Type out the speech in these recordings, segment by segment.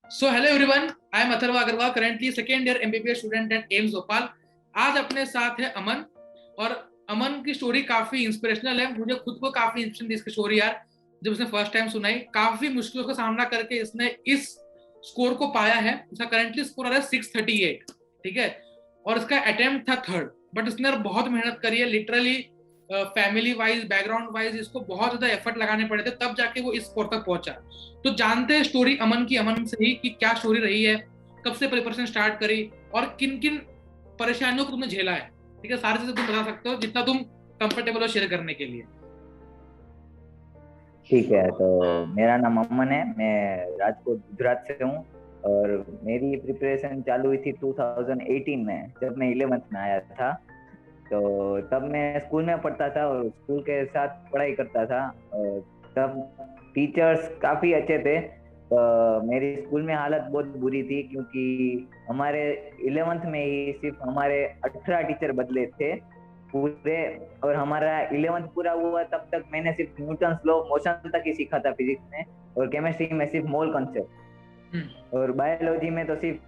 So hello everyone, I am Atharva Agrawal, currently second year MBBS student at AIIMS Bhopal. आज अपने साथ है अमन। और अमन की स्टोरी काफी इंस्पिरेशनल है। मुझे खुद को काफी इंस्पिरेशन दी इसकी स्टोरी यार। जब उसने फर्स्ट टाइम सुनाई, काफी मुश्किलों का सामना करके इसने इस स्कोर को पाया है। इसका करेंटली स्कोर आ रहा है 638, ठीक है। और इसका अटेम्प्ट था थर्ड, बट इसने बहुत मेहनत करी है literally. Family wise, background wise इसको बहुत ज्यादा एफर्ट लगाने पड़े थे, तब जाके वो इस स्कोर तक पहुंचा। तो जानते हैं स्टोरी अमन की, अमन से ही, कि क्या स्टोरी रही है, कब से प्रिपरेशन स्टार्ट करी और किन किन परेशानियों को तुमने झेला है। ठीक है, सारी चीजें तुम बता सकते हो जितना तुम कंफर्टेबल हो शेयर करने के लिए। ठीक है। तो मेरा नाम अमन है। मैं राजकोट गुजरात से हूँ और मेरी प्रिपरेशन चालू हुई थी 2018 में, जब मैं 11th में आया था। तो तब मैं स्कूल में पढ़ता था और स्कूल के साथ पढ़ाई करता था। और तब टीचर्स काफ़ी अच्छे थे। मेरी स्कूल में हालत बहुत बुरी थी क्योंकि हमारे 11th में ही सिर्फ हमारे 18 टीचर बदले थे पूरे। और हमारा 11th पूरा हुआ तब तक मैंने सिर्फ न्यूटन लॉ ऑफ मोशन तक ही सीखा था फिजिक्स में। और केमिस्ट्री में सिर्फ मोल कॉन्सेप्ट। और बायोलॉजी में तो सिर्फ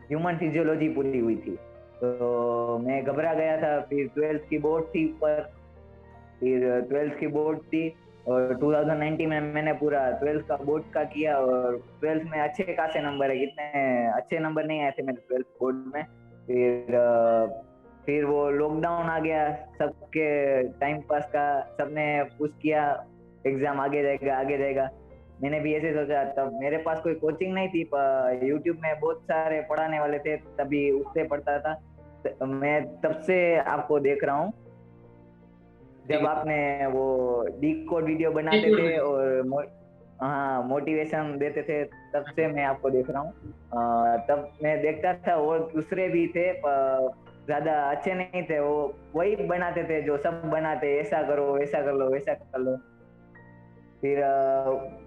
ह्यूमन फिजियोलॉजी पूरी हुई थी। तो मैं घबरा गया था। फिर 12th की बोर्ड थी पर फिर 12th की बोर्ड थी और 2019 में मैंने पूरा 12th का बोर्ड का किया। और 12th में अच्छे खासे नंबर है, कितने अच्छे नंबर नहीं आए थे मेरे 12th बोर्ड में। फिर वो लॉकडाउन आ गया, सबके टाइम पास का सबने पुश किया, एग्जाम आगे जाएगा आगे जाएगा। मैंने भी ऐसे सोचा। तब मेरे पास कोई कोचिंग नहीं थी पर यूट्यूब में बहुत सारे पढ़ाने वाले थे, तभी उससे पढ़ता था। मैं तब से आपको देख रहा हूँ, जब आपने वो डी कोड वीडियो बनाते थे और हाँ मोटिवेशन देते थे, तब से मैं आपको देख रहा हूँ। तब मैं देखता था और दूसरे भी थे पर ज्यादा अच्छे नहीं थे। वो वही बनाते थे जो सब बनाते, ऐसा करो वैसा कर लो वैसा कर लो। फिर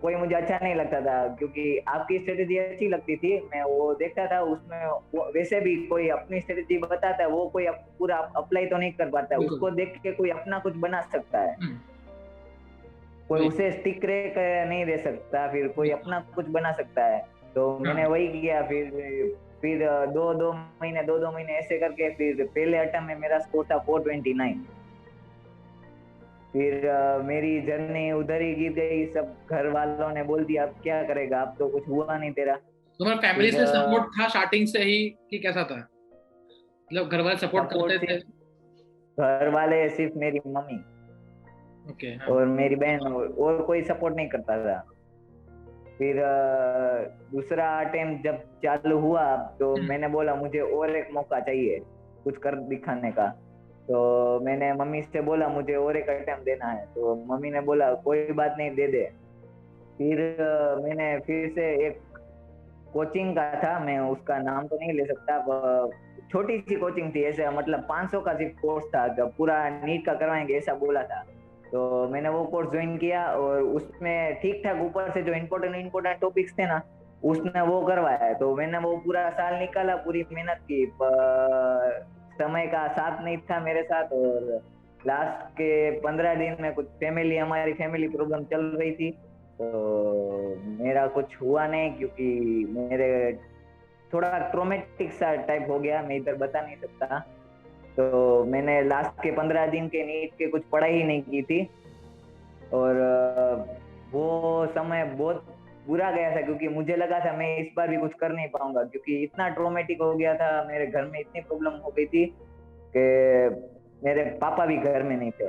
कोई मुझे अच्छा नहीं लगता था क्योंकि आपकी स्ट्रेटेजी अच्छी लगती थी, मैं वो देखता था उसमें। वो वैसे भी कोई अपनी स्ट्रेटेजी बताता है, वो कोई पूरा अप्लाई तो नहीं कर पाता, उसको देख के कोई अपना कुछ बना सकता है। कोई उसे स्टिक रेक नहीं दे सकता, फिर कोई अपना कुछ बना सकता है। तो मैंने वही किया। फिर दो दो महीने ऐसे करके फिर पहले अटेम्प्ट में मेरा स्कोर था 429। फिर मेरी जर्नी उधर ही गिर गई। सब घर वालों ने बोल दिया अब क्या करेगा, अब तो कुछ हुआ नहीं तेरा। तुम्हारा फैमिली फिर से सपोर्ट था स्टार्टिंग से ही कि कैसा था? मतलब घर वाले सपोर्ट करते सपोर्ट थे? सिर्फ घर वाले, सिर्फ मेरी मम्मी ओके, हाँ। और मेरी बहन, और कोई सपोर्ट नहीं करता था। फिर दूसरा अटेम्प्ट जब चालू हुआ तो मैंने बोला मुझे और एक मौका चाहिए कुछ कर दिखाने का। तो मैंने मम्मी से बोला मुझे और एक अटेम्प्ट देना है, तो मम्मी ने बोला कोई बात नहीं दे दे। फिर मैंने फिर से एक कोचिंग का था, मैं उसका नाम तो नहीं ले सकता, छोटी सी कोचिंग थी ऐसे, मतलब 500 का सिर्फ कोर्स था, जब पूरा नीट का करवाएंगे ऐसा बोला था। तो मैंने वो कोर्स ज्वाइन किया और उसमें ठीक ठाक ऊपर से जो इम्पोर्टेंट इम्पोर्टेंट टॉपिक्स थे ना, उसने वो करवाया। तो मैंने वो पूरा साल निकाला, पूरी मेहनत की, पर समय का साथ नहीं था मेरे साथ। और लास्ट के 15 दिन में कुछ हमारी फैमिली प्रॉब्लम चल रही थी। तो मेरा कुछ हुआ नहीं क्योंकि मेरे थोड़ा ट्रोमेटिक सा टाइप हो गया, मैं इधर बता नहीं सकता। तो मैंने लास्ट के 15 दिन के नीट के कुछ पढ़ाई ही नहीं की थी। और वो समय बहुत बुरा गया था क्योंकि मुझे लगा था मैं इस बार भी कुछ कर नहीं पाऊंगा, क्योंकि इतना ट्रोमेटिक हो गया था, मेरे घर में इतनी प्रॉब्लम हो गई थी कि मेरे पापा भी घर में नहीं थे,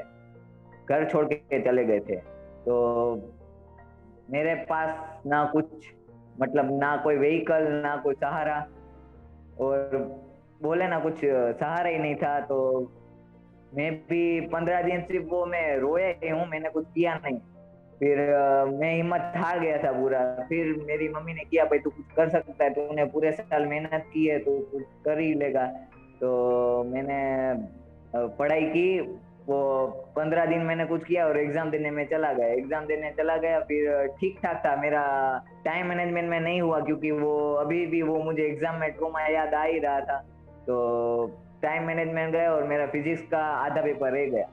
घर छोड़ के चले गए थे। तो मेरे पास ना कुछ, मतलब ना कोई व्हीकल ना कोई सहारा, और बोले ना कुछ सहारा ही नहीं था। तो मैं भी 15 दिन सिर्फ वो मैं रोया ही हूँ, मैंने कुछ किया नहीं। फिर मैं हिम्मत हार गया था पूरा। फिर मेरी मम्मी ने किया भाई तू कुछ कर सकता है, तूने पूरे साल मेहनत की है तो कुछ कर ही लेगा। तो मैंने पढ़ाई की। वो 15 दिन मैंने कुछ किया और एग्जाम देने में चला गया, एग्जाम देने चला गया। फिर ठीक ठाक था मेरा, टाइम मैनेजमेंट में नहीं हुआ क्योंकि वो अभी भी वो मुझे एग्जाम में ट्रोमा याद आ ही रहा था। तो टाइम मैनेजमेंट गया और मेरा फिजिक्स का आधा पेपर रह गया।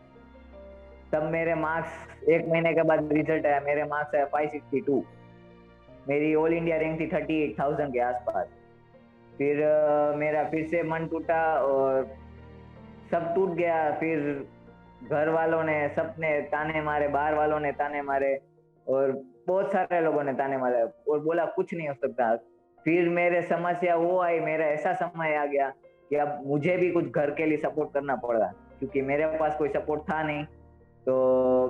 तब मेरे मार्क्स, एक महीने के बाद रिजल्ट आया, मेरे मार्क्स आया 562। मेरी ऑल इंडिया रैंक थी 38,000 के आसपास। फिर मेरा फिर से मन टूटा और सब टूट गया। फिर घर वालों ने सबने ताने मारे, बाहर वालों ने ताने मारे और बहुत सारे लोगों ने ताने मारे और बोला कुछ नहीं हो सकता। फिर मेरे समस्या वो आई, मेरा ऐसा समय आ गया कि अब मुझे भी कुछ घर के लिए सपोर्ट करना पड़ा, क्योंकि मेरे पास कोई सपोर्ट था नहीं। तो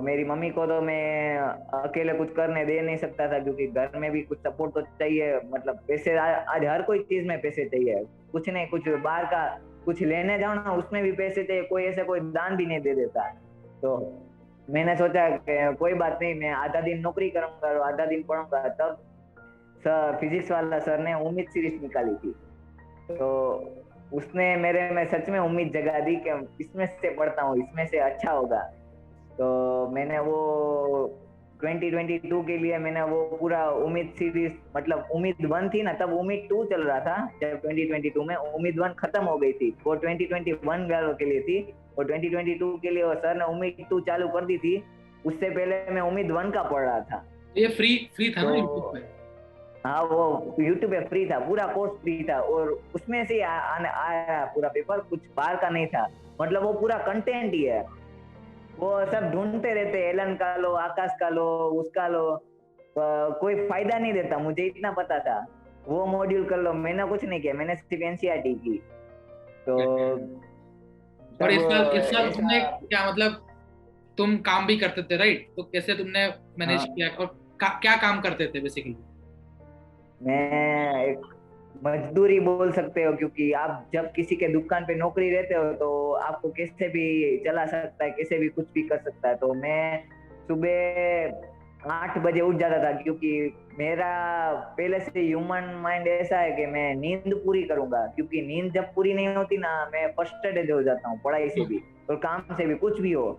मेरी मम्मी को तो मैं अकेले कुछ करने दे नहीं सकता था, क्योंकि घर में भी कुछ सपोर्ट तो चाहिए। मतलब पैसे आज हर कोई चीज में पैसे चाहिए, कुछ नहीं, कुछ बाहर का कुछ लेने जाओ ना उसमें भी पैसे चाहिए, कोई ऐसे कोई दान भी नहीं दे देता। तो मैंने सोचा कि कोई बात नहीं, मैं आधा दिन नौकरी करूंगा और आधा दिन पढ़ूंगा। तब सर फिजिक्स वाला सर ने उम्मीद सीरीज निकाली थी, तो उसने मेरे में सच में उम्मीद जगा दी कि इसमें से पढ़ता हूँ, इसमें से अच्छा होगा। तो मैंने वो 2022 के लिए मैंने वो पूरा उम्मीद सीरीज, मतलब उम्मीद 1 थी ना, तब उम्मीद 2 चल रहा था। जब 2022 में उम्मीद 1 खत्म हो गई थी, वो 2021 वालों के लिए थी और 2022 के लिए वो सर ने उम्मीद 2 चालू कर दी थी। उससे पहले मैं उम्मीद 1 का पढ़ रहा था। ये फ्री फ्री था तो ना यूट्यूब पे? हाँ, वो यूट्यूब पे फ्री था, पूरा कोर्स फ्री था और उसमें से आया पूरा पेपर, कुछ बाहर का नहीं था। मतलब वो पूरा कंटेंट ही है। वो सब ढूंढते रहते, एलन का लो, आकाश का लो, उसका लो, कोई फायदा नहीं देता, मुझे इतना पता था। वो मॉड्यूल कर लो, मैंने कुछ नहीं किया, मैंने सिर्फ एनसीईआरटी की। तो और तब इस साल ऐसा। तुमने क्या, मतलब तुम काम भी करते थे राइट? तो कैसे तुमने मैनेज हाँ, किया और क्या काम करते थे बेसिकली? मैं एक मजदूरी बोल सकते हो, क्योंकि आप जब किसी के दुकान पे नौकरी रहते हो तो आपको कैसे भी चला सकता है, कैसे भी कुछ भी कर सकता है। तो मैं सुबह 8 बजे उठ जाता था, क्योंकि मेरा पहले से ह्यूमन माइंड ऐसा है कि मैं नींद पूरी करूंगा, क्योंकि नींद जब पूरी नहीं होती ना, मैं फ्रस्ट्रेटेड हो जाता हूँ, पढ़ाई से भी और काम से भी, कुछ भी हो।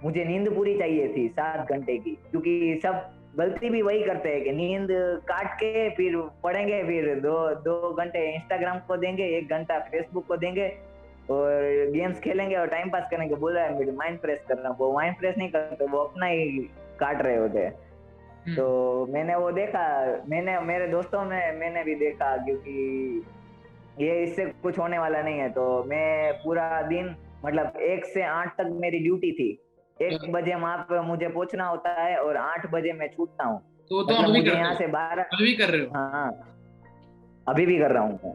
मुझे नींद पूरी चाहिए थी 7 घंटे की, क्योंकि सब गलती भी वही करते हैं कि नींद काट के फिर पढ़ेंगे, फिर दो दो घंटे इंस्टाग्राम को देंगे, 1 घंटा फेसबुक को देंगे और गेम्स खेलेंगे और टाइम पास करेंगे। बोल रहा है मेरे माइंड फ्रेश कर रहा हूँ, वो माइंड फ्रेश नहीं करते, वो अपना ही काट रहे होते हैं। तो मैंने वो देखा, मैंने मेरे दोस्तों में मैंने भी देखा, क्योंकि ये इससे कुछ होने वाला नहीं है। तो मैं पूरा दिन, मतलब 1 से 8 तक मेरी ड्यूटी थी। 1 बजे वहां पे मुझे पहुंचना होता है और 8 बजे मैं छूटता हूँ। तो तुम मतलब अभी भी मुझे करते यहाँ हो? से 12। अभी भी कर रहे हो? हाँ, अभी भी कर रहा हूँ मैं।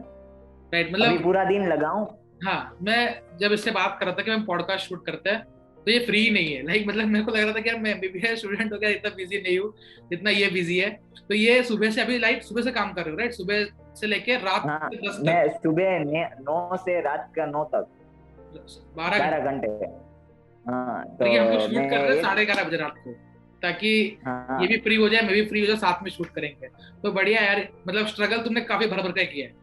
राइट, अभी मतलब पूरा दिन लगाऊं। हाँ, मैं जब इससे बात कर रहा था कि मैं पॉडकास्ट शूट करते हैं, तो ये फ्री नहीं है। लाइक मतलब मेरे को लग रहा था कि यार मैं एमबीबीएस स्टूडेंट हो गया, इतना बिजी नहीं हूँ जितना ये बिजी है। तो ये सुबह से, अभी लाइक सुबह से काम कर रहे हो राइट? सुबह से लेके रात हाँ, के 10 मैं तक? सुबह 9 से रात का 9 तक, 12 घंटे? 12 घंटे। हाँ, और तो ये हम लोग मैं शूट कर रहे हैं एक 11:30 बजे रात को, ताकि ये भी हाँ, फ्री हो जाए, मैं भी फ्री हो जाए, साथ में शूट करेंगे। तो बढ़िया यार, मतलब स्ट्रगल तुमने काफी भर भर के किया है।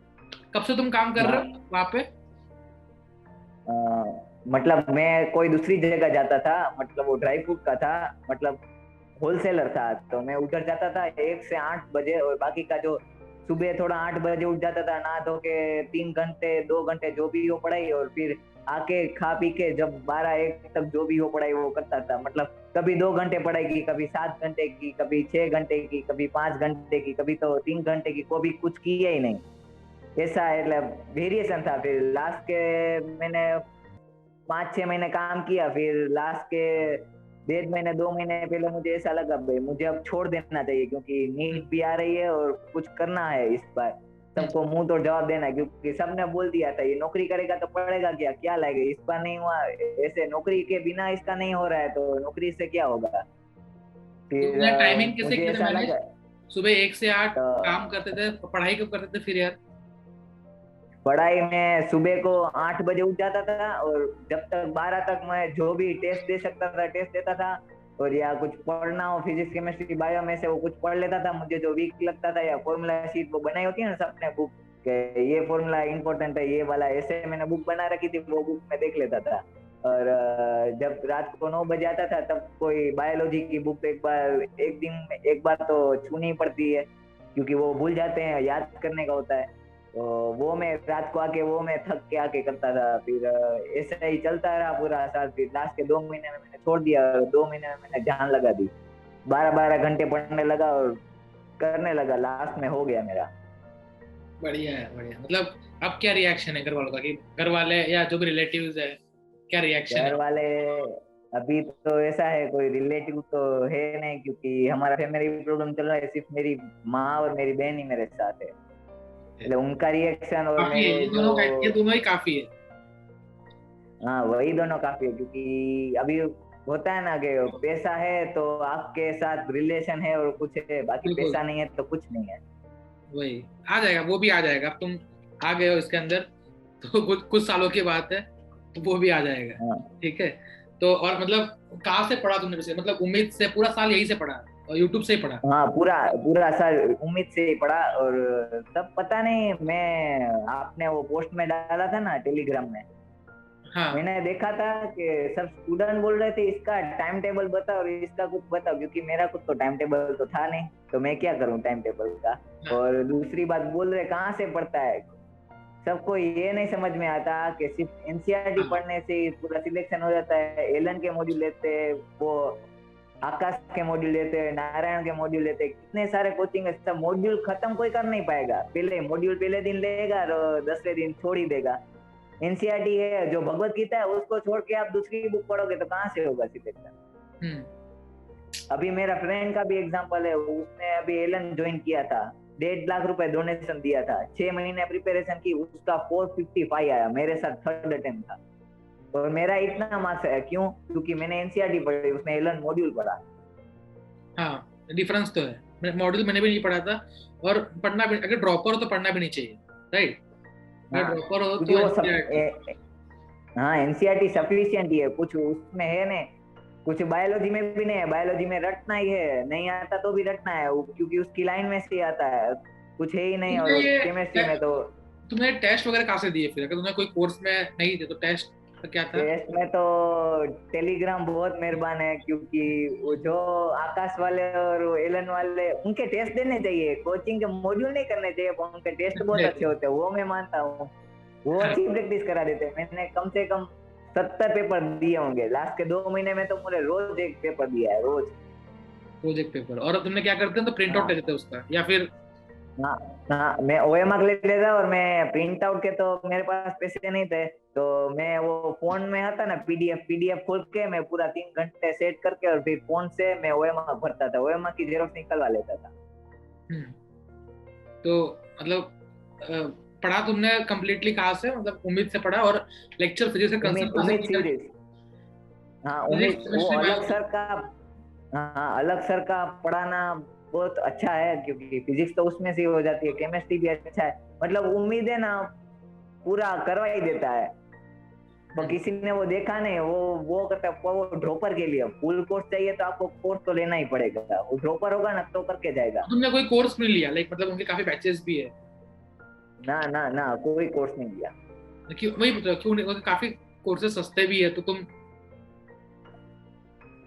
कब से तुम काम कर रहे हाँ, हो वहां पे? अ, मतलब मैं कोई दूसरी जगह जाता था, मतलब वो ड्राई फ्रूट का था, मतलब होलसेलर था। तो मैं उधर जाता था 1 से 8 बजे और बाकी का जो सुबह थोड़ा 8 बजे उठ जाता था, नहा धो के 3 घंटे 2 घंटे जो भी हो पढ़ाई, और फिर आके खा पी के जब 12 1 तक जो भी हो पढ़ाई वो करता था। मतलब कभी 2 घंटे पढ़ाई की, कभी 7 घंटे की, कभी 6 घंटे की, कभी 5 घंटे की, कभी तो 3 घंटे की, कभी कुछ किया ही नहीं। ऐसा मतलब वेरिएशन था। फिर लास्ट के मैंने 5 6 महीने काम किया, फिर लास्ट के 1.5 महीने 2 महीने पहले मुझे ऐसा लगा भाई मुझे अब छोड़ देना चाहिए, क्योंकि नीट भी आ रही है और कुछ करना है इस बार, सबको मुंह तो जवाब देना है। क्योंकि सबने बोल दिया था ये नौकरी करेगा तो पढ़ेगा क्या, क्या लगेगा, इस बार नहीं हुआ, ऐसे नौकरी के बिना इसका नहीं हो रहा है तो नौकरी से क्या होगा। तो फिर तुमने टाइमिंग कैसे मुझे किया था ऐसा मैनेज? लगा। सुबह 1 से 8 तो काम करते थे, पढ़ाई कब करते थे फिर यार? पढ़ाई में सुबह को 8 बजे उठ जाता था और जब तक 12 तक मैं जो भी टेस्ट दे सकता था टेस्ट देता था, और या कुछ पढ़ना हो फिजिक्स केमिस्ट्री बायो में से वो कुछ पढ़ लेता था, मुझे जो वीक लगता था, या फॉर्मूला शीट वो बनाई होती है ना सबने बुक के, ये फॉर्मूला इंपॉर्टेंट है ये वाला, ऐसे मैंने बुक बना रखी थी, वो बुक में देख लेता था। और जब रात को 9 बजे आता था तब कोई बायोलॉजी की बुक एक बार, एक दिन में एक बार तो छूनी पड़ती है, क्योंकि वो भूल जाते हैं, याद करने का होता है। तो वो मैं रात को आके वो मैं थक के आके करता था। फिर ऐसा ही चलता रहा पूरा साल। फिर लास्ट के 2 महीने में मैंने छोड़ दिया और 2 महीने में मैंने जान लगा दी, 12 12 घंटे पढ़ने लगा और करने लगा, लास्ट में हो गया मेरा। बढ़िया है, बढ़िया। मतलब अब क्या रिएक्शन है घर वालों का, कि घर वाले या जो भी रिलेटिव्स है, क्या रिएक्शन घर है? वाले अभी तो ऐसा है, कोई रिलेटिव तो है नहीं, क्योंकि हमारा फैमिली प्रॉब्लम चल रहा है, सिर्फ मेरी माँ और मेरी बहन ही मेरे साथ है। मतलब उनका रिएक्शन और काफी है, मेरे जो, ये दोनों ही काफी है। हाँ वही दोनों काफी है, क्योंकि अभी होता है ना कि पैसा है तो आपके साथ रिलेशन है और कुछ है, बाकी बिल्कुल, पैसा नहीं है तो कुछ नहीं है। वही आ जाएगा, वो भी आ जाएगा। अब तुम आ गए हो इसके अंदर, तो कुछ कुछ सालों की बात है, तो वो भी आ जाएगा। हाँ ठीक है। तो और मतलब कहाँ से पढ़ा तुमने वैसे? मतलब उम्मीद से पूरा साल यहीं से पढ़ा और यूट्यूब से ही पढ़ा? हाँ, पूरा पूरा सर उम्मीद से ही पढ़ा। और तब पता नहीं, मैं आपने वो पोस्ट में डाला था ना टेलीग्राम में, हाँ, मैंने देखा था कि सब स्टूडेंट बोल रहे थे इसका टाइम टेबल बताओ और इसका कुछ बताओ, क्योंकि मेरा कुछ तो टाइम टेबल तो था नहीं, तो मैं क्या करूं टाइम टेबल का। हाँ, और दूसरी बात बोल रहे कहाँ से पढ़ता है, सबको ये नहीं समझ में आता कि सिर्फ एनसीईआरटी हाँ, पढ़ने से ही पूरा सिलेक्शन हो जाता है। एलन के मॉड्यूल लेते हैं, वो आकाश के मॉड्यूल लेते हैं, नारायण के मॉड्यूल लेते हैं, कितने सारे कोचिंग है, सब मॉड्यूल खत्म कोई कर नहीं पाएगा। पहले मॉड्यूल पहले दिन लेगा और 10वें दिन छोड़ ही देगा। एनसीईआरटी है जो भगवत गीता है, उसको छोड़ के आप दूसरी बुक पढ़ोगे तो कहाँ से होगा सिलेक्शन। हम्म, अभी मेरा फ्रेंड का भी एग्जांपल है, उसने अभी एलन ज्वाइन किया था, 1.5 लाख डोनेशन दिया था, 6 महीने प्रिपरेशन की, उसका 455 आया, मेरे साथ थर्ड अटेम्प्ट था। और मेरा इतना मार्क्स है क्यों, क्योंकि मैंने एनसीईआरटी पढ़ी, उसने एलन मॉड्यूल पढ़ा। हाँ। डिफरेंस तो है, मॉडल मैंने भी नहीं पढ़ा था। और पढ़ना भी, अगर ड्रॉपर हो तो पढ़ना भी नहीं चाहिए, राइट? अगर हाँ, ड्रॉपर हो क्योंकि तो वो सब एनसीईआरटी। हाँ एनसीईआरटी सफिशियंट ही है, कुछ उसमें है नहीं, कुछ बायोलॉजी में भी नहीं है, बायोलॉजी में रटना ही है, नहीं आता तो भी रटना है क्योंकि उसकी लाइन में से ही आता है, कुछ है ही नहीं। तुमने और ये केमिस्ट्री में तो तुमने टेस्ट वगैरह कहाँ से दिए फिर, अगर तुमने कोई कोर्स में नहीं दिए तो टेस्ट का क्या था? टेस्ट में तो टेलीग्राम बहुत मेहरबान है, क्योंकि वो जो आकाश वाले और वो एलन वाले, उनके टेस्ट देने चाहिए, कोचिंग के मॉड्यूल नहीं करने चाहिए, पर उनके टेस्ट बहुत अच्छे होते हैं, वो मैं मानता हूँ। वो अच्छी प्रैक्टिस करा देते हैं। मैंने कम से कम 70 पेपर दिए होंगे लास्ट के 2 महीने में, तो मुझे रोज एक पेपर दिया है, रोज। प्रोजेक्ट पेपर, और तुमने क्या करते हैं, तो प्रिंट आउट ले हाँ लेते हैं उसका, या फिर? हाँ हाँ, मैं ओएमआर ले लेता, और मैं प्रिंट आउट के तो मेरे पास पैसे नहीं थे, तो मैं वो फोन में आता ना पीडीएफ खोल के मैं पूरा 3 घंटे सेट करके और फिर फोन से मैं ओएमआर भरता था, ओएमआर की जेरोक्स निकलवा लेता था। हम्म, तो मतलब पढ़ा तुमने कंप्लीटली कहाँ से, मतलब उम्मीद से पढ़ा? और लेक्चर फिजिक्स का उम्मीद कंसेप्ट कहाँ से उम्मीद सीखा? सीरीज, हाँ फिजिक्स, उम्मीद, वो केमिस्ट्री, अलग बायोलॉजी? सर का, हाँ अलग सर का पढ़ाना बहुत अच्छा है, क्योंकि फिजिक्स तो उसमें से ही हो जाती है, केमिस्ट्री भी अच्छा है। मतलब उम्मीद है ना, पूरा करवा ही देता है। तो किसी ने वो देखा नहीं, वो करता है, वो ड्रॉपर के लिए फुल कोर्स चाहिए तो आपको कोर्स तो लेना ही पड़ेगा, वो ड्रॉपर होगा ना तो करके जाएगा। तुमने कोई कोर्स नहीं लिया, लाइक मतलब उनके काफी बैचेस भी है? ना ना ना, कोई कोर्स नहीं लिया। क्यों, वही पूछ रहा हूँ, क्यों नहीं? क्योंकि काफी कोर्सेज सस्ते भी है, तो तुम?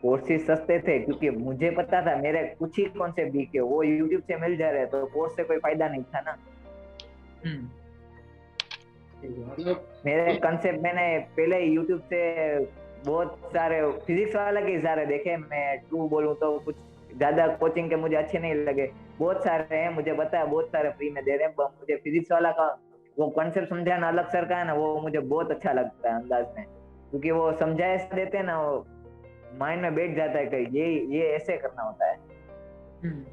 कोर्सेज सस्ते थे क्योंकि मुझे पता था मेरे कुछ ही कॉन्सेप्ट वीक है, वो यूट्यूब से मिल जा रहे, तो कोर्स से कोई फायदा नहीं था ना। हम्म, मतलब मेरे कंसेप्ट मैंने पहले ही यूट्यूब से बहुत सारे फिजिक्स वाला के सारे देखे, मैं ट्रू बोलूं तो कुछ ज्यादा कोचिंग के मुझे अच्छे नहीं लगे, बहुत सारे हैं मुझे पता है, बहुत सारे फ्री में दे रहे हैं, पर मुझे फिजिक्स वाला का वो कॉन्सेप्ट समझाना अलग सर का है ना, वो मुझे बहुत अच्छा लगता है अंदाज में, क्योंकि वो समझाए देते हैं ना, वो माइंड में बैठ जाता है कि ये ऐसे करना होता है। हम्म,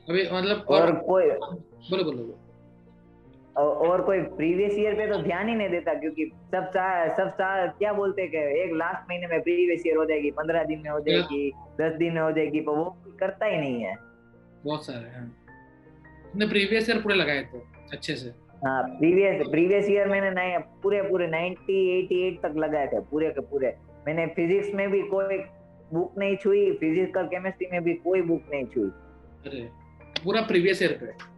अभी मतलब और? और कोई बोलो, बोलो, बोलो। और कोई प्रीवियस ईयर पे तो ध्यान ही नहीं देता, क्योंकि सब साल क्या बोलते हैं कि एक लास्ट महीने में प्रीवियस ईयर हो जाएगी, 15 दिन में हो जाएगी, 10 दिन में हो जाएगी, पर वो कोई करता ही नहीं है। बहुत सारे हैं। तुमने प्रीवियस ईयर पूरे लगाए थे अच्छे से? हाँ, प्रीवियस ईयर मैंने नए पूरे पूरे 90 88 तक लगाए थे, पूरे के पूरे। मैंने फिजिक्स में भी कोई बुक नहीं छुई, फिजिकल केमिस्ट्री में भी कोई बुक नहीं छुई। अरे, पूरा प्रीवियस ईयर पे?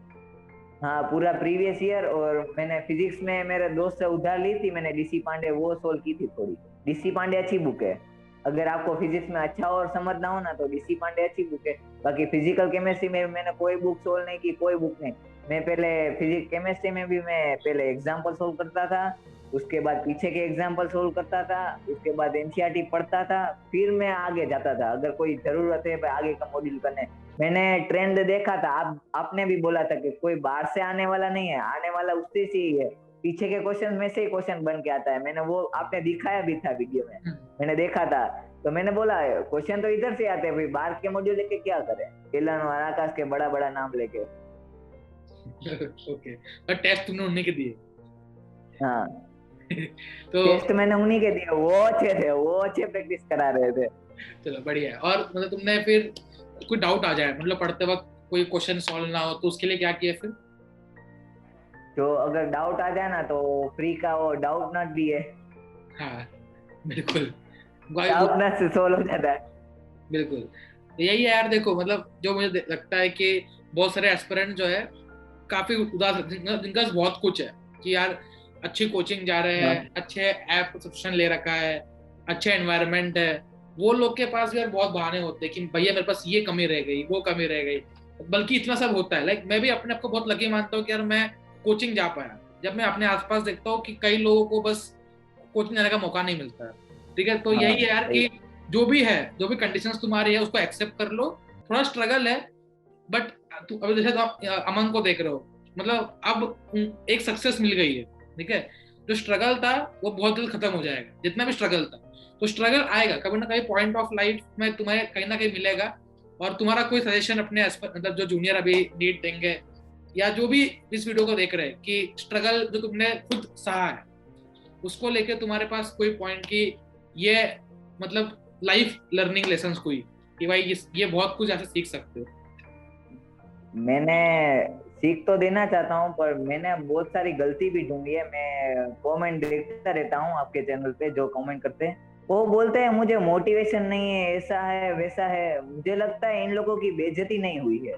हाँ पूरा प्रीवियस ईयर। और मैंने फिजिक्स में मेरे दोस्त से उधार ली थी, मैंने डीसी पांडे वो सोल्व की थी थोड़ी। डीसी पांडे अच्छी बुक है, अगर आपको फिजिक्स में अच्छा और समझना हो ना तो डीसी पांडे अच्छी बुक है। बाकी फिजिकल केमिस्ट्री में मैंने कोई बुक सोल्व नहीं की, कोई बुक नहीं। मैं पहले फिजिक्स केमिस्ट्री में भी मैं पहले एग्जाम्पल सोल्व करता था, उसके बाद पीछे के एग्जाम्पल सोल्व करता था, उसके बाद एनसीईआरटी पढ़ता था, फिर मैं आगे जाता था, अगर कोई जरूरत है आगे का मॉड्यूल करने, मैंने ट्रेंड देखा था, आपने भी बोला था कि कोई बाहर से आने वाला नहीं है, आने वाला उससे से ही है, पीछे के क्वेश्चन में से ही क्वेश्चन बन के आता है। मैंने वो आपने दिखाया भी था वीडियो में, मैंने देखा था। तो मैंने बोला क्वेश्चन तो इधर से आते हैं भाई, बाहर के मॉड्यूल लेके क्या करें, एलन और आकाश के बड़ा बड़ा नाम लेके। ओके, पर टेस्ट तुमने उन्हीं के दिए। हाँ तो टेस्ट मैंने उन्हीं के दिए, वो अच्छे थे, वो अच्छे प्रैक्टिस करा रहे थे। चलो बढ़िया है। और मतलब तुमने फिर कोई डाउट आ जाए, मतलब पढ़ते वक्त कोई क्वेश्चन सॉल्व ना हो, तो उसके लिए क्या किया फिर? जो अगर डाउट आ जाए ना तो फ्री का वो डाउट नॉट भी है। हाँ बिल्कुल, डाउट नॉट से सोल्व हो जाता है। बिल्कुल। तो यही है यार, देखो मतलब जो मुझे लगता है कि बहुत सारे एस्पिरेंट जो है काफी उदास, जिनका बहुत कुछ है कि यार अच्छी कोचिंग जा रहे हैं, अच्छे ऐप सब्सक्रिप्शन ले रखा है, अच्छे एनवायरनमेंट है, वो लोग के पास भी यार बहुत बहाने होते हैं कि भैया मेरे पास ये कमी रह गई, वो कमी रह गई। बल्कि इतना सब होता है, लाइक मैं भी अपने आप को बहुत लकी मानता हूँ कि यार मैं कोचिंग जा पाया। जब मैं अपने आसपास देखता हूँ कि कई लोगों को बस कोचिंग जाने का मौका नहीं मिलता है, ठीक है। तो यही है यार कि जो भी है, जो भी कंडीशंस तुम्हारी है उसको एक्सेप्ट कर लो। थोड़ा स्ट्रगल है, बट अभी जैसे तो आप अमन को देख रहे हो, मतलब अब एक सक्सेस मिल गई है, ठीक है। जो स्ट्रगल था वो बहुत जल्द खत्म हो जाएगा, जितना भी स्ट्रगल था। तो स्ट्रगल आएगा कभी ना कभी, पॉइंट ऑफ लाइफ में तुम्हें कहीं ना कहीं मिलेगा। और तुम्हारा कोई सजेशन अपने मतलब जो जूनियर अभी नीट देंगे या जो भी इस वीडियो को देख रहे हैं, कि स्ट्रगल जो तुमने खुद सहा है उसको लेके तुम्हारे पास कोई पॉइंट की ये मतलब लाइफ लर्निंग लेसन्स कोई, कि भाई ये बहुत कुछ ऐसे सीख सकते हो? मैंने सीख तो देना चाहता हूँ, पर मैंने बहुत सारी गलती भी ढूंढी है। मैं कमेंट देखता रहता हूँ आपके चैनल पे, जो कमेंट करते हैं वो बोलते हैं मुझे मोटिवेशन नहीं है, ऐसा है वैसा है। मुझे लगता है इन लोगों की बेइज्जती नहीं हुई है।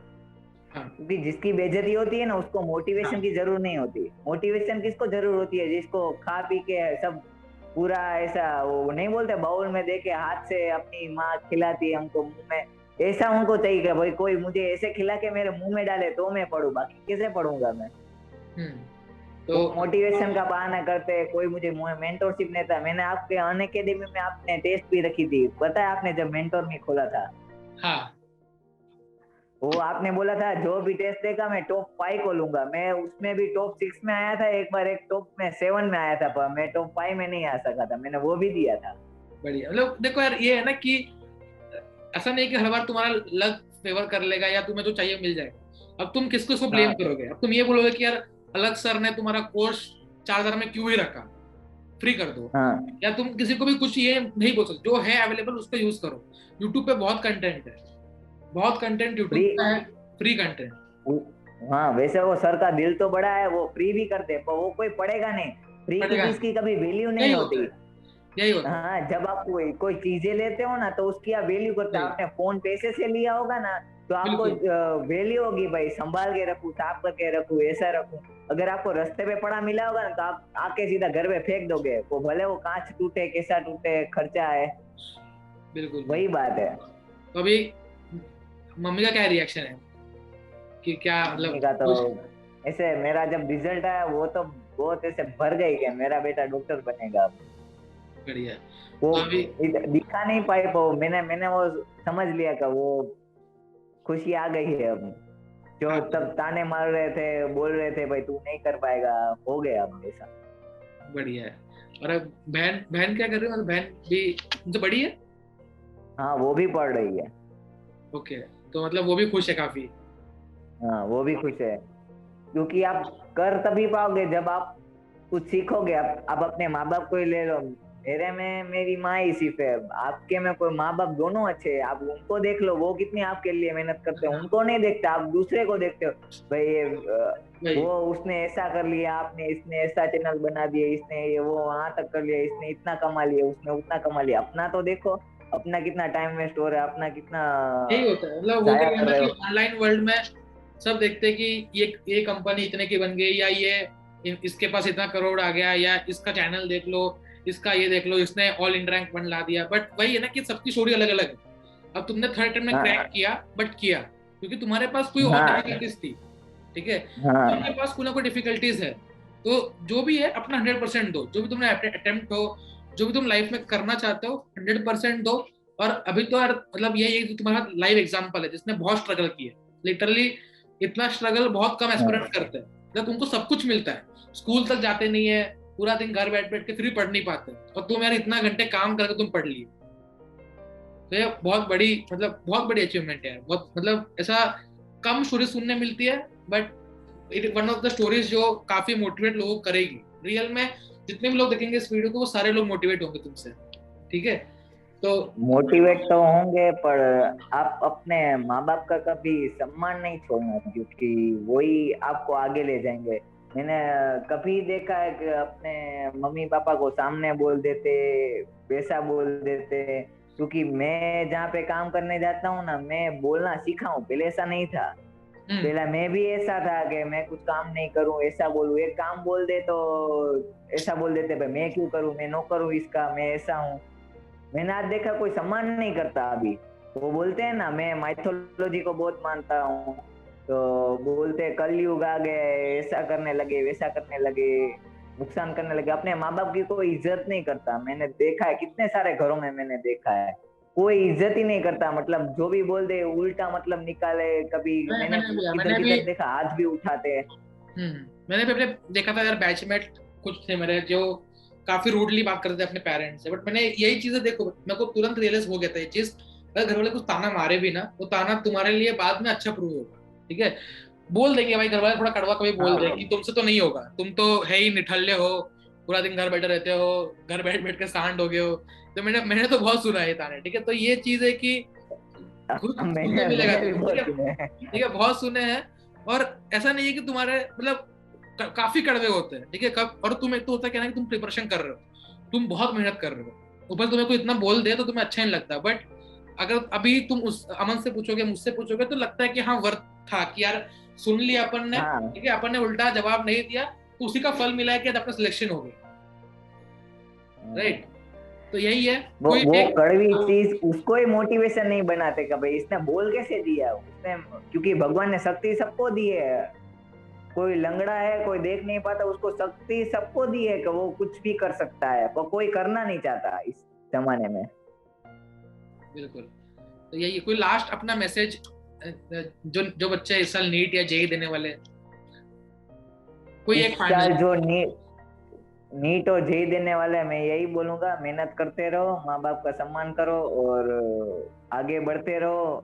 हाँ क्योंकि जिसकी बेइज्जती होती है ना उसको हाँ मोटिवेशन की जरूरत नहीं होती। मोटिवेशन किसको जरूर होती है? जिसको खा पी के सब पूरा ऐसा, वो नहीं बोलते बाउल में देके हाथ से अपनी माँ खिलाती है हमको मुंह में, ऐसा उनको चाहिए कि भाई कोई मुझे ऐसे खिला के मेरे मुंह में डाले तो मैं पढ़ूं, बाकी कैसे पढ़ूंगा मैं। तो वो मोटिवेशन का बहाना करते हैं। कोई मुझे मेंटोरशिप नहीं था। मैंने आपके अन अकेडमी में आपने टेस्ट भी रखी थी, पता है आपने जब मेंटोर में खोला था, हाँ वो आपने बोला था जो भी टेस्ट देगा मैं टॉप 5 को लूंगा। मैं उसमें भी टॉप 6 में आया था, एक बार एक टॉप में 7 में आया था, पर मैं टॉप 5 में नहीं आ सका था, मैंने वो भी दिया था। बढ़िया। मतलब देखो यार, ये है ना कि ऐसा नहीं कि हर बार तुम्हारा लक फेवर कर लेगा या तुम्हें जो चाहिए मिल जाएगा। अब तुम किसको इसको ब्लेम हाँ करोगे? अब तुम ये बोलोगे कि यार अलग सर ने तुम्हारा कोर्स 4,000 में क्यों ही रखा, फ्री कर दो। हाँ या तुम किसी को भी कुछ ये नहीं बोल सकते, जो है अवेलेबल उसको यूज करो। यूट्यूब पे बहुत कंटेंट है, बहुत कंटेंट यूट्यूब फ्री। पे है, फ्री कंटेंट। हाँ वैसे वो सर का दिल तो बड़ा है, वो फ्री भी करते, पर वो कोई पढ़ेगा नहीं। फ्री की पड़ेगा चीज की कभी वैल्यू यही नहीं होता होती। है, यही होता है। हाँ जब आप कोई चीजें लेते हो ना तो उसकी आप वैल्यू करते हो। यही, आपने फोन पैसे से लिया होगा ना तो आपको बिल्कुल वैल्यू होगी, भाई संभाल के रखूं, साफ करके रखूं, ऐसा रखूं। अगर आपको रास्ते पे पड़ा मिला होगा ना तो आप आके सीधा घर में फेंक दोगे, वो भले वो कांच टूटे कैसा टूटे, खर्चा है। बिल्कुल वही बिल्कुल। बात है। तो अभी मम्मी का क्या रिएक्शन है, कि क्या मम्मी मतलब का तो कुछ? ऐसे, मेरा जब रिजल्ट आया वो तो बहुत ऐसे भर गई कि मेरा बेटा डॉक्टर बनेगा अब। बढ़िया। वो तो अभी दिखा नहीं पाई, वो मैंने मैंने वो समझ लिया कि वो खुशी आ गई है अब। जो हाँ तब ताने मार रहे थे, बोल रहे थे भाई तू नहीं कर पाएगा, हो गया अब ऐसा। बढ़िया है। और अब बहन बहन क्या कर रही है, मतलब बहन भी उनसे बड़ी है? हाँ वो भी पढ़ रही है। ओके, तो मतलब वो भी खुश है काफी? हाँ वो भी खुश है, क्योंकि आप कर तभी पाओगे जब आप कुछ सीखोगे। आप अपने माँ बाप को ही ले लो, मेरे में मेरी माँ ही सिर्फ है, आपके में कोई माँ बाप दोनों अच्छे हैं। आप उनको देख लो, वो कितनी आपके लिए मेहनत करते हैं, उनको नहीं देखते, आप दूसरे को देखते हो। भाई ये वही, वो उसने ऐसा कर लिया, आपने इसने ऐसा चैनल बना दिया, इसने ये वो वहां तक कर लिया, इसने इतना कमा लिया, उसने उतना कमा लिया। अपना तो देखो, अपना कितना टाइम वेस्ट हो रहा है, अपना कितना यही होता है। मतलब वो जाया क्या है कर ना रहे कि हो। ऑनलाइन वर्ल्ड में सब देखते हैं कि ये कंपनी इतने की बन गई, या ये इसके पास इतना करोड़ आ गया, या इसका चैनल देख लो, इसका ये देख लो, इसने ऑल इंडिया रैंक वन ला दिया। बट वही है ना कि सबकी स्टोरी अलग अलग है। अब तुमने थर्ड अटेम्प्ट में क्रैक हाँ किया, बट किया क्योंकि तुम्हारे पास कोई और हाँ डिफिकल्टीज थी, ठीक है। हाँ आपके पास कोई ना कोई डिफिकल्टीज है, तो जो भी है अपना 100% दो। जो भी तुमने अटेम्प्ट हो, जो भी तुम लाइफ में करना चाहते हो 100% दो। और अभी तो यार मतलब ये तुम्हारा लाइव एग्जांपल है जिसने बहुत स्ट्रगल किया, लिटरली इतना स्ट्रगल बहुत कम एस्पिरेंट्स करते हैं। मतलब तुमको सब कुछ मिलता है, स्कूल तक जाते नहीं है, पूरा दिन घर बैठ बैठ के फिर पढ़ नहीं पाते, और तुम यार इतना घंटे काम करके तुम पढ़ लिए। तो ये बहुत बड़ी मतलब बहुत बड़ी अचीवमेंट है, बहुत मतलब ऐसा कम स्टोरी सुनने मिलती है, but it one of the stories जो काफी मोटिवेट लोगों को करेगी रियल में। जितने भी लोग देखेंगे इस वीडियो को वो सारे लोग मोटिवेट होंगे तुमसे, ठीक है? तो मोटिवेट तो होंगे, पर आप अपने माँ बाप का कभी सम्मान नहीं छोड़ना, क्योंकि वही आपको आगे ले जाएंगे। मैंने कभी देखा है कि अपने मम्मी पापा को सामने बोल देते, वैसा बोल देते, क्योंकि मैं जहाँ पे काम करने जाता हूँ ना, मैं बोलना सीखा हूँ, पहले ऐसा नहीं था। पहला मैं भी ऐसा था कि मैं कुछ काम नहीं करूं, ऐसा बोलूं, एक काम बोल दे तो ऐसा बोल देते, भाई मैं क्यों करूं, मैं नो करूं इसका, मैं ऐसा हूँ। मैंने आज देखा कोई सम्मान नहीं करता अभी। वो बोलते हैं ना, मैं माइथोलॉजी को बहुत मानता हूँ, तो बोलते हैं कलयुग आ गए, ऐसा करने लगे, वैसा करने लगे, नुकसान करने लगे। अपने माँ बाप की कोई इज्जत नहीं करता। मैंने देखा है कितने सारे घरों में, मैंने देखा है कोई इज्जत ही नहीं करता। मतलब जो भी बोल दे उल्टा मतलब निकाले। कभी मैंने किधर मैंने भी किधर देखा, हाथ भी उठाते हैं। मैंने भी अपने देखा था यार, बैचमेट कुछ थे मेरे जो काफी रूडली बात करते थे अपने पेरेंट्स से, बट मैंने यही चीजें देखो, मेरे को तुरंत रियलाइज हो गया था ये चीज, अगर घर वाले कुछ ताना मारे भी ना, वो ताना तुम्हारे लिए बाद में अच्छा प्रूव होगा, ठीक है? बोल देंगे भाई, घर वाले थोड़ा कड़वा कभी बोल देंगे कि हाँ तुमसे तो नहीं होगा, तुम तो है ही निठल्ले हो, पूरा दिन घर बैठे रहते हो, घर बैठ बैठ के सांड हो गए हो। तो मैंने मैंने तो बहुत सुना है ये ताने, ठीक है? तो ये चीज है कि खुद सुनने मैंने मिलेगा मैंने भी तुम्हें, ठीक बहुत है? सुने हैं। ठीक है, बहुत सुने हैं। और ऐसा नहीं है कि तुम्हारे मतलब काफी कड़वे होते हैं, ठीक है? कब और तुम एक तो होता है क्या ना कि तुम प्रिपरेशन कर रहे हो, तुम बहुत मेहनत कर रहे हो, ऊपर तुम्हें कोई इतना बोल दे तो तुम्हें अच्छा नहीं लगता, बट अगर अभी तुम उस अमन से पूछोगे, मुझसे पूछोगे, तो लगता है कि हाँ वर्थ था, कि यार सुन लिया अपन ने, हाँ, ठीक है, अपन ने उल्टा जवाब नहीं दिया, तो उसी का फल मिला है कि आज अपना सिलेक्शन हो गया, राइट? तो यही है। कोई वो एक कड़वी चीज उसको ही मोटिवेशन नहीं बनाते कि भाई इसने बोल कैसे दिया उसने, क्योंकि भगवान ने शक्ति सबको दी है। कोई लंगड़ा है, कोई देख नहीं पाता, उसको शक्ति सबको दी है कि वो कुछ भी कर सकता है, पर कोई करना नहीं चाहता इस जमाने में। बिल्कुल। तो यही कोई लास्ट अपना मैसेज जो जो बच्चे इस साल नीट या जेई देने वाले हैं, कोई इस एक फाइनल। साल जो नीट और जेई देने वाले हैं, मैं यही बोलूंगा, मेहनत करते रहो, माँ बाप का सम्मान करो और आगे बढ़ते रहो।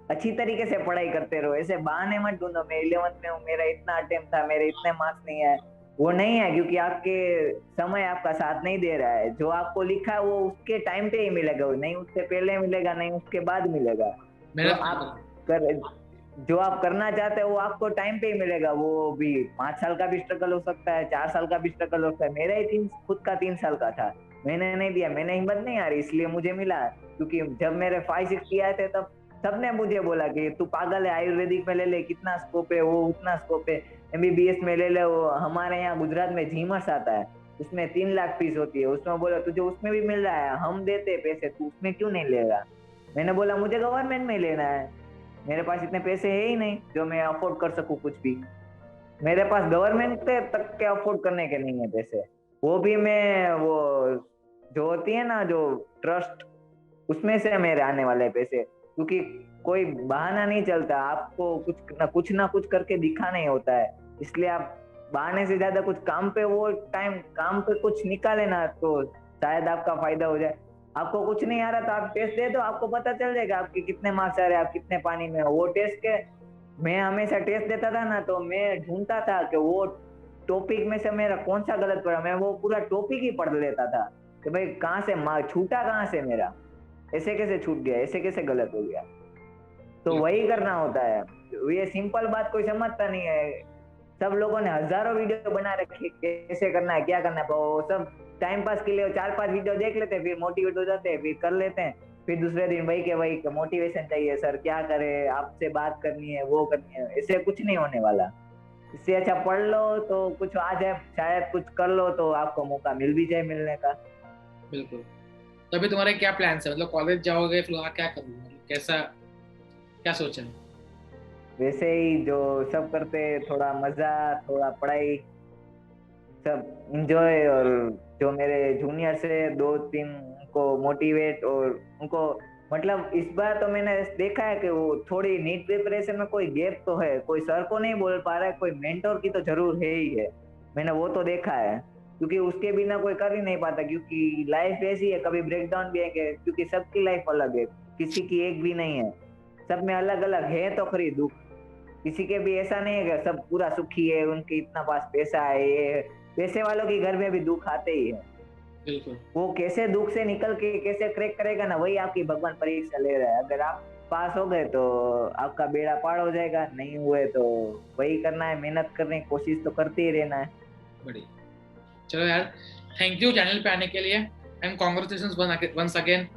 अच्छी तरीके से पढ़ाई करते रहो, ऐसे बहाने मत ढूंढो, मैं 11th में हूँ, मेरा इतना अटेम्प्ट था, मेरे इतने मार्क्स नहीं आए। वो नहीं है, क्योंकि आपके समय आपका साथ नहीं दे रहा है। जो आपको लिखा है वो उसके टाइम पे ही मिलेगा, वो नहीं उससे पहले मिलेगा, नहीं उसके बाद मिलेगा। तो मेहनत आप करते कर जो आप करना चाहते हो वो आपको टाइम पे ही मिलेगा। वो भी 5 साल का भी स्ट्रगल हो सकता है, 4 साल का भी स्ट्रगल हो सकता है। मेरा ही खुद का 3 साल का था, मैंने नहीं दिया, मैंने हिम्मत नहीं आ रही, इसलिए मुझे मिला। क्योंकि जब मेरे 560 आए थे तब सबने मुझे बोला कि तू पागल है, आयुर्वेदिक में ले ले, कितना स्कोप है, वो उतना स्कोप है, एमबीबीएस में ले ले, वो हमारे यहाँ गुजरात में जीमस आता है, उसमें 3 लाख फीस होती है, उसमें बोला तुझे उसमें भी मिल रहा है, हम देते पैसे, तू उसमें क्यों नहीं ले रहा। मैंने बोला मुझे गवर्नमेंट में लेना है, मेरे पास इतने पैसे है ही नहीं जो मैं अफोर्ड कर सकूं कुछ भी। मेरे पास गवर्नमेंट पे तक के अफोर्ड करने के नहीं है पैसे। वो भी मैं वो जो होती है ना जो ट्रस्ट, उसमें से मेरे आने वाले पैसे, क्योंकि कोई बहाना नहीं चलता, आपको कुछ ना कुछ करके दिखाना ही होता है। इसलिए आप बहाने से ज्यादा कुछ काम पे वो टाइम काम पे कुछ निकाले ना, तो शायद आपका फायदा हो जाए। आपको कुछ नहीं आ रहा तो आप टेस्ट दे दो, आपको पता चल जाएगा आपके कितने मार्क्स आ रहे हैं, आप कितने पानी में हो। वो टेस्ट के मैं हमेशा टेस्ट देता था ना, तो मैं ढूंढता था कि वो टॉपिक में से मेरा कौन सा गलत पड़ा, मैं वो पूरा टॉपिक ही पढ़ लेता था कि भाई कहाँ से छूटा, कहाँ से मेरा ऐसे कैसे छूट गया, ऐसे कैसे गलत हो गया। तो बिल्कुल। वही करना होता है। ये सिंपल बात कोई समझता नहीं है। सब लोगों ने हजारों वीडियो बना रखी कैसे करना है, क्या करना है, वो सब टाइम पास के लिए 4-5 वीडियो देख लेते हैं, फिर मोटिवेट हो जाते हैं, फिर कर लेते हैं। फिर दूसरे दिन वही के वही मोटिवेशन चाहिए, सर क्या करे, आपसे बात करनी है, वो करनी है। इससे कुछ नहीं होने वाला। इससे अच्छा पढ़ लो तो कुछ आ जाए, शायद कुछ कर लो तो आपको मौका मिल भी जाए मिलने का। बिल्कुल। तो अभी तुम्हारे क्या प्लान्स है, मतलब कॉलेज जाओगे फिर वहाँ क्या करोगे, मतलब कैसा, क्या सोचा है? वैसे ही जो सब करते, थोड़ा मजा, थोड़ा पढ़ाई, सब इंजॉय। और जो मेरे जूनियर से 2-3 उनको मोटिवेट और उनको मतलब इस बार तो मैंने देखा है कि वो थोड़ी नीट प्रिपरेशन में कोई गैप तो है, कोई सर को नहीं बोल पा रहा है, कोई मेंटोर की तो जरूर है ही है। मैंने वो तो देखा है, क्योंकि उसके बिना कोई कर ही नहीं पाता, क्योंकि लाइफ ऐसी है, कभी ब्रेकडाउन भी आएंगे, क्योंकि सबकी लाइफ अलग है, किसी की एक भी नहीं है, सब में अलग अलग है तो खरी दुख। किसी के भी ऐसा नहीं है कि सब पूरा सुखी है, उनके इतना पास पैसा है, ये पैसे वालों के घर में भी दुख आते ही है। बिल्कुल। वो कैसे दुख से निकल के कैसे क्रैक करेगा ना, वही आपकी भगवान परीक्षा ले रहा है। अगर आप पास हो गए तो आपका बेड़ा पार हो जाएगा, नहीं हुए तो वही करना है, मेहनत करने की कोशिश तो करते ही रहना है। बढ़िया। चलो यार, थैंक यू चैनल पे आने के लिए, एंड कॉन्ग्रेचुलेशन वंस अगेन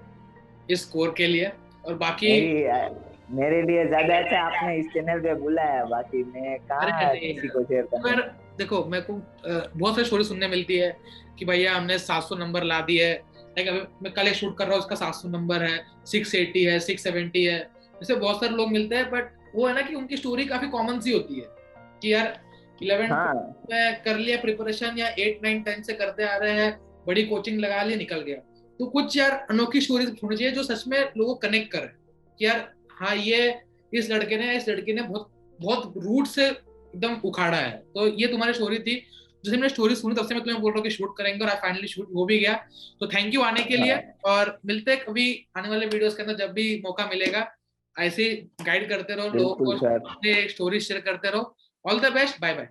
इस स्कोर के लिए। और बाकी मेरे लिए ज्यादा अच्छा आपने इस चैनल पे बुलाया, बाकी मैं अरे कहाँ नहीं किसी यार, को शेयर तो करने। यार देखो, मेरे को बहुत सारी स्टोरी सुनने मिलती है कि भैया हमने 700 नंबर ला दिए है, लाइक अभी मैं कल एक शूट कर रहा हूँ, उसका 700 नंबर है, 680 है, 670 है, जैसे बहुत सारे लोग मिलते हैं। बट वो है ना कि उनकी स्टोरी काफी कॉमन सी होती है कि यार 11 हाँ में कर लिया प्रिपरेशन, या 8 9 10 से करते आ रहे हैं, बड़ी कोचिंग लगा ली, निकल गया। तो कुछ यार अनोखी स्टोरी होनी चाहिए जो सच में लोगों को कनेक्ट करे कि यार हाँ, ये इस लड़के ने बहुत बहुत रूट से एकदम उखाड़ा है। तो ये तुम्हारी स्टोरी थी, जैसे मैंने स्टोरी सुनी तब से मैं तुम्हें बोल रहा हूँ कि शूट करेंगे, और फाइनली शूट हो भी गया। तो थैंक यू आने के लिए, हाँ और मिलते हैं कभी आने वाले वीडियोस के अंदर, जब भी मौका मिलेगा। ऐसे गाइड करते रहो लोगों को, बिल्कुल सर। अपने स्टोरी शेयर करते रहो। All the best, bye bye.